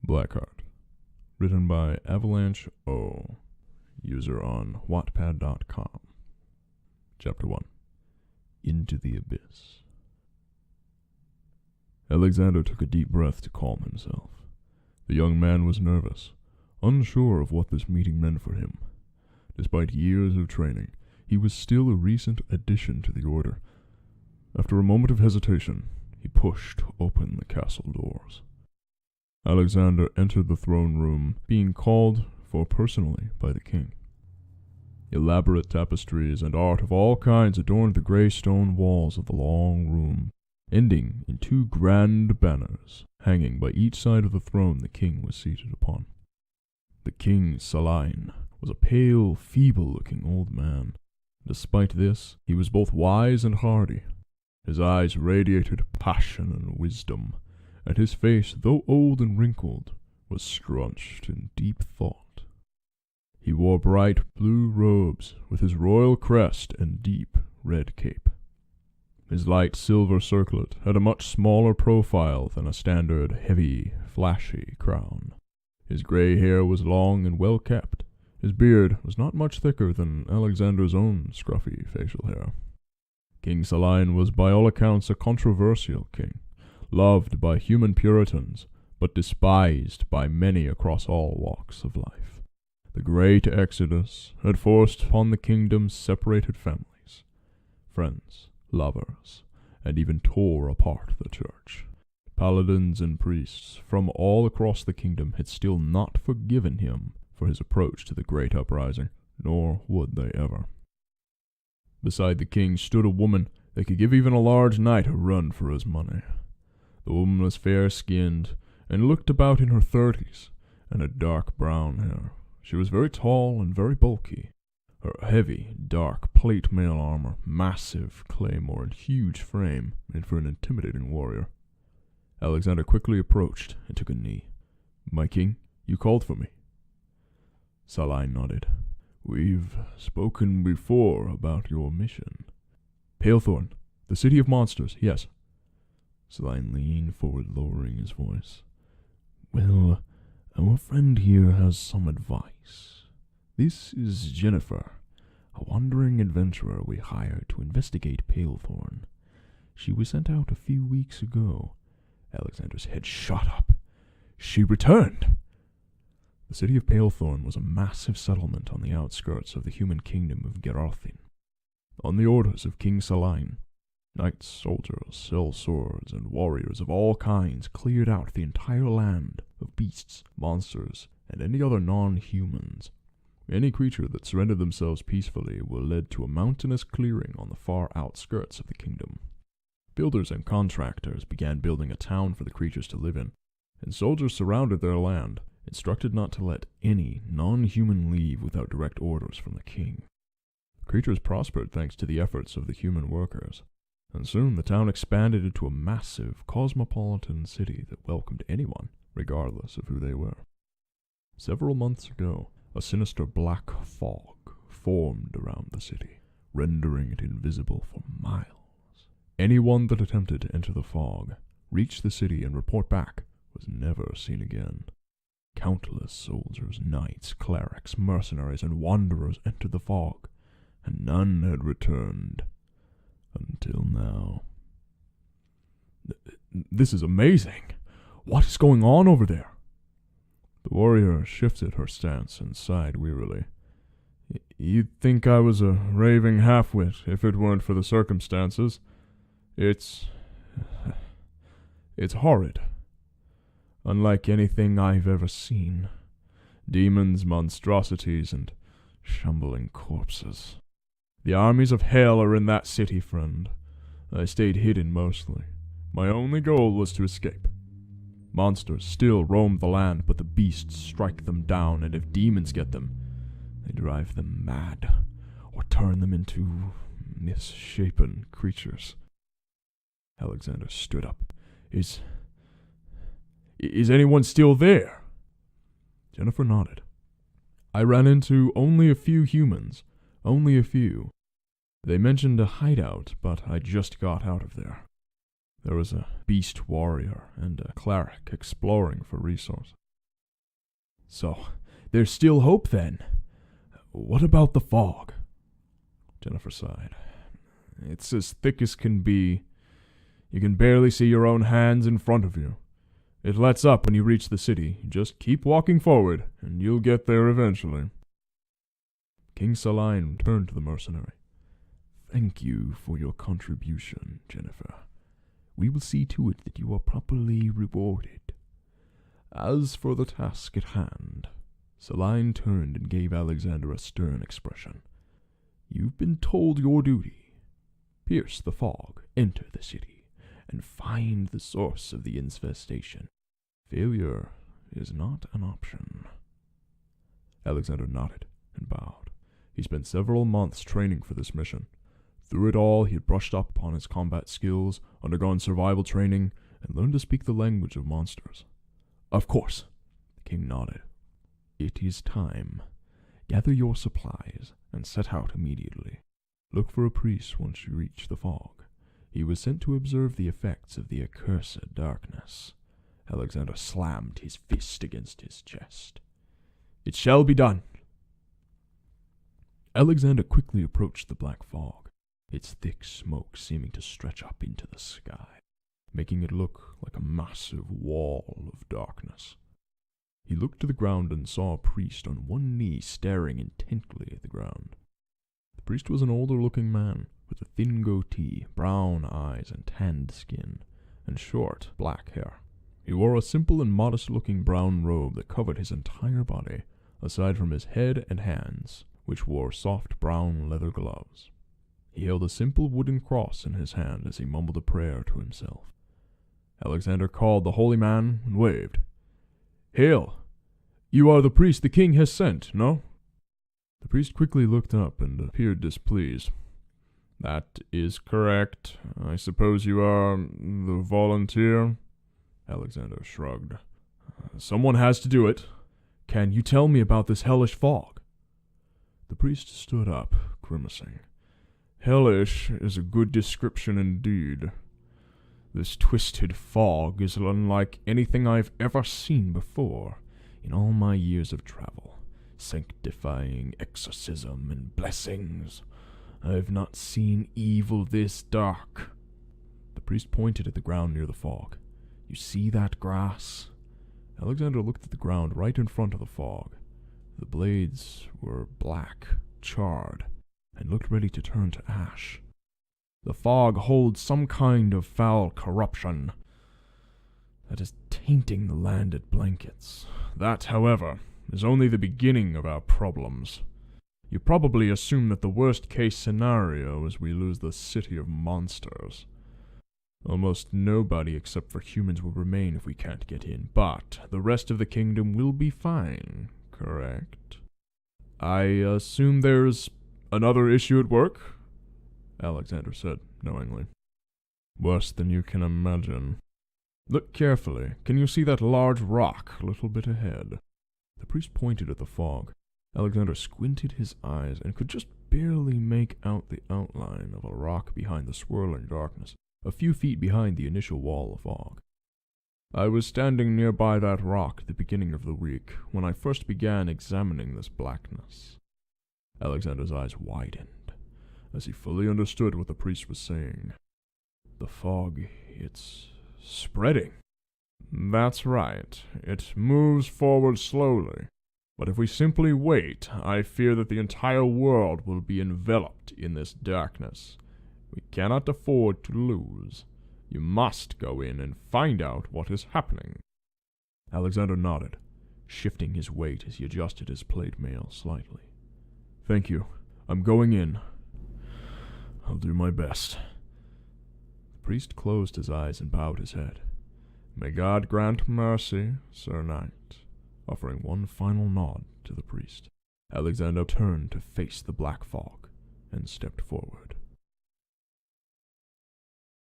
Blackheart. Written by AvalancheO. User on Wattpad.com. Chapter 1. Into the Abyss. Alexander took a deep breath to calm himself. The young man was nervous, unsure of what this meeting meant for him. Despite years of training, he was still a recent addition to the order. After a moment of hesitation, he pushed open the castle doors. Alexander entered the throne room, being called for personally by the king. Elaborate tapestries and art of all kinds adorned the grey stone walls of the long room, ending in two grand banners hanging by each side of the throne the king was seated upon. The king, Saline, was a pale, feeble-looking old man. Despite this, he was both wise and hardy. His eyes radiated passion and wisdom, and his face, though old and wrinkled, was scrunched in deep thought. He wore bright blue robes with his royal crest and deep red cape. His light silver circlet had a much smaller profile than a standard heavy, flashy crown. His grey hair was long and well kept. His beard was not much thicker than Alexander's own scruffy facial hair. King Saline was by all accounts a controversial king, loved by human Puritans, but despised by many across all walks of life. The Great Exodus had forced upon the kingdom separated families, friends, lovers, and even tore apart the church. Paladins and priests from all across the kingdom had still not forgiven him for his approach to the great uprising, nor would they ever. Beside the king stood a woman that could give even a large knight a run for his money. The woman was fair-skinned, and looked about in her 30s, and had dark brown hair. She was very tall and very bulky. Her heavy, dark plate mail armor, massive claymore, and huge frame made for an intimidating warrior. Alexander quickly approached and took a knee. "My king, you called for me." Saline nodded. "We've spoken before about your mission." "Palethorn, the city of monsters, yes." Saline leaned forward, lowering his voice. "Well, our friend here has some advice. This is Jennifer, a wandering adventurer we hired to investigate Palethorn. She was sent out a few weeks ago." Alexander's head shot up. "She returned!" The city of Palethorn was a massive settlement on the outskirts of the human kingdom of Gerarthin. On the orders of King Saline, knights, soldiers, sellswords, and warriors of all kinds cleared out the entire land of beasts, monsters, and any other non-humans. Any creature that surrendered themselves peacefully were led to a mountainous clearing on the far outskirts of the kingdom. Builders and contractors began building a town for the creatures to live in, and soldiers surrounded their land, instructed not to let any non-human leave without direct orders from the king. Creatures prospered thanks to the efforts of the human workers, and soon the town expanded into a massive, cosmopolitan city that welcomed anyone, regardless of who they were. Several months ago, a sinister black fog formed around the city, rendering it invisible for miles. Anyone that attempted to enter the fog, reach the city, and report back was never seen again. Countless soldiers, knights, clerics, mercenaries, and wanderers entered the fog, and none had returned. Until now. "This is amazing! What is going on over there?" The warrior shifted her stance and sighed wearily. "You'd think I was a raving half-wit if it weren't for the circumstances. It's horrid. Unlike anything I've ever seen. Demons, monstrosities, and shambling corpses. The armies of hell are in that city, friend. I stayed hidden mostly. My only goal was to escape. Monsters still roam the land, but the beasts strike them down, and if demons get them, they drive them mad, or turn them into misshapen creatures." Alexander stood up. Is anyone still there?" Jennifer nodded. "I ran into only a few humans. Only a few. They mentioned a hideout, but I just got out of there. There was a beast warrior and a cleric exploring for resources. So, there's still hope then. What about the fog? Jennifer sighed. It's as thick as can be. You can barely see your own hands in front of you. It lets up when you reach the city. Just keep walking forward, and you'll get there eventually. King Saline turned to the mercenary. Thank you for your contribution, Jennifer. We will see to it that you are properly rewarded. As for the task at hand, Saline turned and gave Alexander a stern expression. You've been told your duty. Pierce the fog, enter the city, and find the source of the infestation. Failure is not an option. Alexander nodded and bowed. He spent several months training for this mission. Through it all, he had brushed up upon his combat skills, undergone survival training, and learned to speak the language of monsters. Of course, the king nodded. It is time. Gather your supplies and set out immediately. Look for a priest once you reach the fog. He was sent to observe the effects of the accursed darkness. Alexander slammed his fist against his chest. It shall be done. Alexander quickly approached the black fog, its thick smoke seeming to stretch up into the sky, making it look like a massive wall of darkness. He looked to the ground and saw a priest on one knee staring intently at the ground. The priest was an older-looking man, with a thin goatee, brown eyes, and tanned skin, and short, black hair. He wore a simple and modest-looking brown robe that covered his entire body, aside from his head and hands, which wore soft brown leather gloves. He held a simple wooden cross in his hand as he mumbled a prayer to himself. Alexander called the holy man and waved. Hail! You are the priest the king has sent, no? The priest quickly looked up and appeared displeased. That is correct. I suppose you are the volunteer? Alexander shrugged. Someone has to do it. Can you tell me about this hellish fog? The priest stood up, grimacing. Hellish is a good description indeed. This twisted fog is unlike anything I've ever seen before in all my years of travel, sanctifying exorcism and blessings. I've not seen evil this dark. The priest pointed at the ground near the fog. You see that grass? Alexander looked at the ground right in front of the fog. The blades were black, charred, and looked ready to turn to ash. The fog holds some kind of foul corruption that is tainting the land it blankets. That, however, is only the beginning of our problems. You probably assume that the worst-case scenario is we lose the city of monsters. Almost nobody except for humans will remain if we can't get in, but the rest of the kingdom will be fine, correct? I assume there's another issue at work? Alexander said, knowingly. Worse than you can imagine. Look carefully. Can you see that large rock a little bit ahead? The priest pointed at the fog. Alexander squinted his eyes and could just barely make out the outline of a rock behind the swirling darkness, a few feet behind the initial wall of fog. I was standing nearby that rock at the beginning of the week, when I first began examining this blackness. Alexander's eyes widened as he fully understood what the priest was saying. The fog, it's spreading. That's right. It moves forward slowly. But if we simply wait, I fear that the entire world will be enveloped in this darkness. We cannot afford to lose. You must go in and find out what is happening. Alexander nodded, shifting his weight as he adjusted his plate mail slightly. Thank you. I'm going in. I'll do my best. The priest closed his eyes and bowed his head. May God grant mercy, Sir Knight, offering one final nod to the priest. Alexander turned to face the black fog and stepped forward.